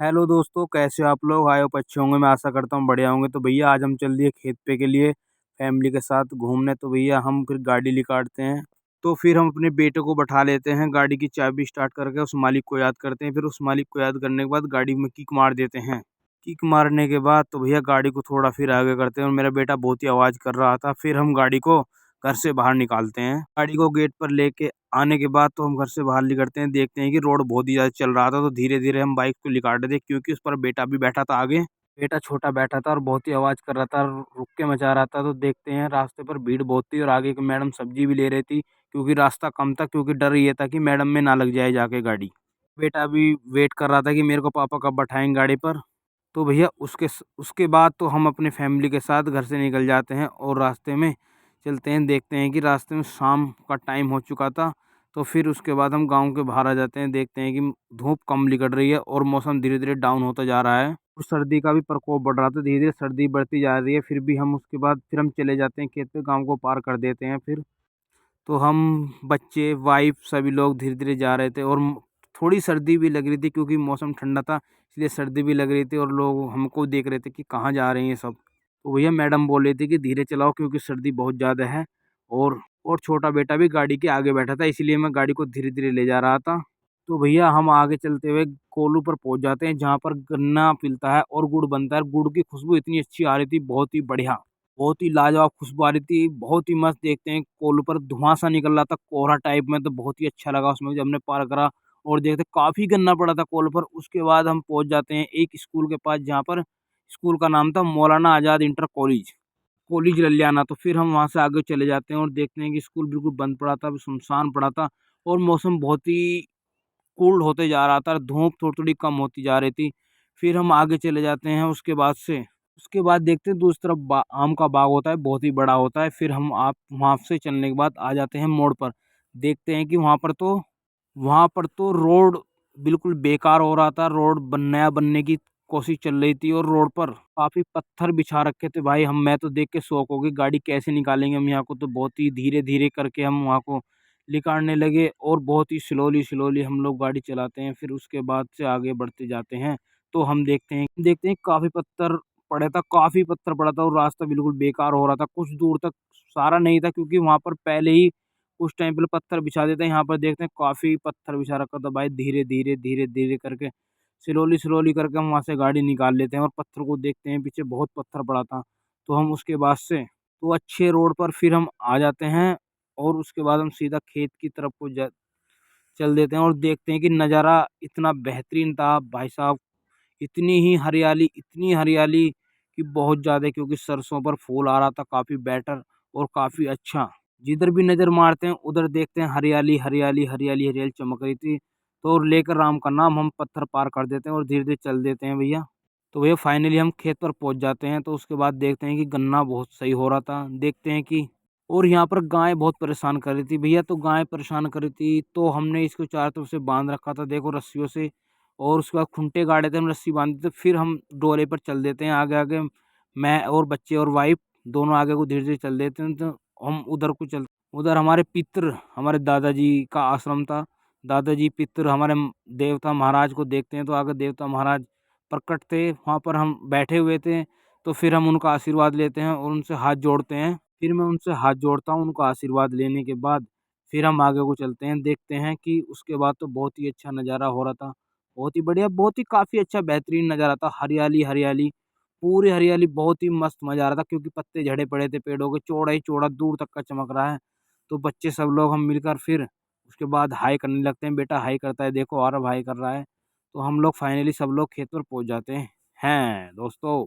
Hello दोस्तों, कैसे हो आप लोग? आए हो अच्छे होंगे, मैं आशा करता हूँ बढ़िया होंगे। तो भैया आज हम चल दिए खेत पे के लिए फैमिली के साथ घूमने। तो भैया हम फिर गाड़ी निकालते हैं। तो फिर हम अपने बेटे को बैठा लेते हैं, गाड़ी की चाबी स्टार्ट करके उस मालिक को याद करते हैं। फिर उस मालिक को याद करने के बाद गाड़ी में किक मार देते हैं। किक मारने के बाद तो भैया गाड़ी को थोड़ा फिर आगे करते हैं और मेरा बेटा बहुत ही आवाज़ कर रहा था। फिर हम गाड़ी को घर से बाहर निकालते हैं। गाड़ी को गेट पर लेके आने के बाद तो हम घर से बाहर निकलते हैं, देखते हैं कि रोड बहुत ही ज़्यादा चल रहा था। तो धीरे-धीरे हम बाइक को निकाल रहे थे क्योंकि उस पर बेटा भी बैठा था आगे। बेटा छोटा बैठा था और बहुत ही आवाज़ कर रहा था, रुक के मचा रहा था। तो देखते हैं रास्ते पर भीड़ बहुत थी और आगे की मैडम सब्जी भी ले रही थी क्योंकि रास्ता कम था, क्योंकि डर ये था कि मैडम में ना लग जाए जाके गाड़ी। बेटा भी वेट कर रहा था कि मेरे को पापा कब बैठाएँगे गाड़ी पर। तो भैया उसके बाद तो हम अपनी फैमिली के साथ घर से निकल जाते हैं और रास्ते में चलते हैं, देखते हैं कि रास्ते में शाम का टाइम हो चुका था। तो फिर उसके बाद हम गाँव के बाहर आ जाते हैं, देखते हैं कि धूप कम निकल रही है और मौसम धीरे-धीरे डाउन होता जा रहा है। और सर्दी का भी प्रकोप बढ़ रहा था, धीरे-धीरे सर्दी बढ़ती जा रही है। फिर भी हम उसके बाद फिर हम चले जाते हैं खेत पे, गाँव को पार कर देते हैं फिर। तो हम बच्चे, वाइफ़ सभी लोग धीरे-धीरे जा रहे थे और थोड़ी सर्दी भी लग रही थी क्योंकि मौसम ठंडा था, इसलिए सर्दी भी लग रही थी और लोग हमको देख रहे थे कि कहाँ जा रहे हैं ये सब। तो भैया मैडम बोल रही थी कि धीरे चलाओ क्योंकि सर्दी बहुत ज़्यादा है। और छोटा बेटा भी गाड़ी के आगे बैठा था, इसीलिए मैं गाड़ी को धीरे-धीरे ले जा रहा था। तो भैया हम आगे चलते हुए कोल्हू पर पहुँच जाते हैं, जहाँ पर गन्ना पिलता है और गुड़ बनता है। गुड़ की खुशबू इतनी अच्छी आ रही थी, बहुत ही बढ़िया। बहुत ही लाजवाब खुशबू आ रही थी, बहुत ही मस्त। देखते हैं कोल्हू पर धुआँ-सा निकल रहा था, कोहरा टाइप में, तो बहुत ही अच्छा लगा उसमें जब हमने पार करा। और देखते काफ़ी गन्ना पड़ा था कोल्हू पर। उसके बाद हम पहुँच जाते हैं एक स्कूल के पास, जहाँ पर स्कूल का नाम था मौलाना आज़ाद इंटर कॉलेज, कॉलेज ललियाना। तो फिर हम वहाँ से आगे चले जाते हैं और देखते हैं कि स्कूल बिल्कुल बंद पड़ा था, सुनसान पड़ा था और मौसम बहुत ही कोल्ड होते जा रहा था, धूप थोड़ी-थोड़ी कम होती जा रही थी। फिर हम आगे चले जाते हैं उसके बाद देखते हैं दूसरी तरफ आम का बाग होता है, बहुत ही बड़ा होता है। फिर हम आप वहाँ से चलने के बाद आ जाते हैं मोड़ पर। देखते हैं कि वहाँ पर तो रोड बिल्कुल बेकार हो रहा था, रोड नया बनने की कोशिश चल रही थी और रोड पर काफ़ी पत्थर बिछा रखे थे भाई। हम मैं तो देख के शॉक हो गई, गाड़ी कैसे निकालेंगे हम यहाँ को। तो बहुत ही धीरे-धीरे करके हम वहाँ को निकालने लगे और बहुत ही स्लोली हम लोग गाड़ी चलाते हैं। फिर उसके बाद से आगे बढ़ते जाते हैं, तो हम देखते हैं काफ़ी पत्थर पड़ा था, काफ़ी पत्थर पड़ा था और रास्ता बिल्कुल बेकार हो रहा था। कुछ दूर तक सारा नहीं था क्योंकि वहाँ पर पहले ही कुछ टाइम पहले पत्थर बिछा देते हैं। यहाँ पर देखते हैं काफ़ी पत्थर बिछा रखा था भाई। धीरे-धीरे करके स्लोली करके हम वहाँ से गाड़ी निकाल लेते हैं और पत्थर को देखते हैं, पीछे बहुत पत्थर पड़ा था। तो हम उसके बाद से तो अच्छे रोड पर फिर हम आ जाते हैं और उसके बाद हम सीधा खेत की तरफ को चल देते हैं और देखते हैं कि नज़ारा इतना बेहतरीन था भाई साहब। इतनी हरियाली कि बहुत ज़्यादा, क्योंकि सरसों पर फूल आ रहा था काफ़ी बेटर और काफ़ी अच्छा। जिधर भी नज़र मारते हैं उधर देखते हैं हरियाली चमक रही थी। तो लेकर राम का नाम हम पत्थर पार कर देते हैं और धीरे-धीरे चल देते हैं भैया। तो भैया फाइनली हम खेत पर पहुँच जाते हैं। तो उसके बाद देखते हैं कि गन्ना बहुत सही हो रहा था। देखते हैं कि और यहाँ पर गाय बहुत परेशान कर रही थी भैया। तो गाय परेशान कर रही थी तो हमने इसको चारों तरफ से बांध रखा था, देखो रस्सियों से। और उसके बाद खूंटे गाड़े थे, हम रस्सी बांधी थी। फिर हम डोरे पर चल देते हैं आगे-आगे, मैं और बच्चे और वाइफ़ दोनों आगे को धीरे-धीरे चल देते हैं। तो हम उधर हमारे दादाजी का आश्रम था। दादाजी पितृ हमारे देवता महाराज को देखते हैं, तो आगे देवता महाराज प्रकट थे, वहाँ पर हम बैठे हुए थे। तो फिर हम उनका आशीर्वाद लेते हैं और उनसे हाथ जोड़ते हैं। फिर मैं उनसे हाथ जोड़ता हूँ, उनका आशीर्वाद लेने के बाद फिर हम आगे को चलते हैं। देखते हैं कि उसके बाद तो बहुत ही अच्छा नज़ारा हो रहा था। बहुत ही बढ़िया, बहुत ही काफ़ी अच्छा बेहतरीन नज़ारा था। हरियाली, पूरी हरियाली, बहुत ही मस्त मज़ा आ रहा था क्योंकि पत्ते झड़े पड़े थे पेड़ों के, चौड़ा ही चौड़ा दूर तक का चमक रहा है। तो बच्चे सब लोग हम मिलकर फिर उसके बाद हाय करने लगते हैं। बेटा हाय करता है, देखो आरव हाय कर रहा है। तो हम लोग फाइनली सब लोग खेत पर पहुँच जाते हैं दोस्तों।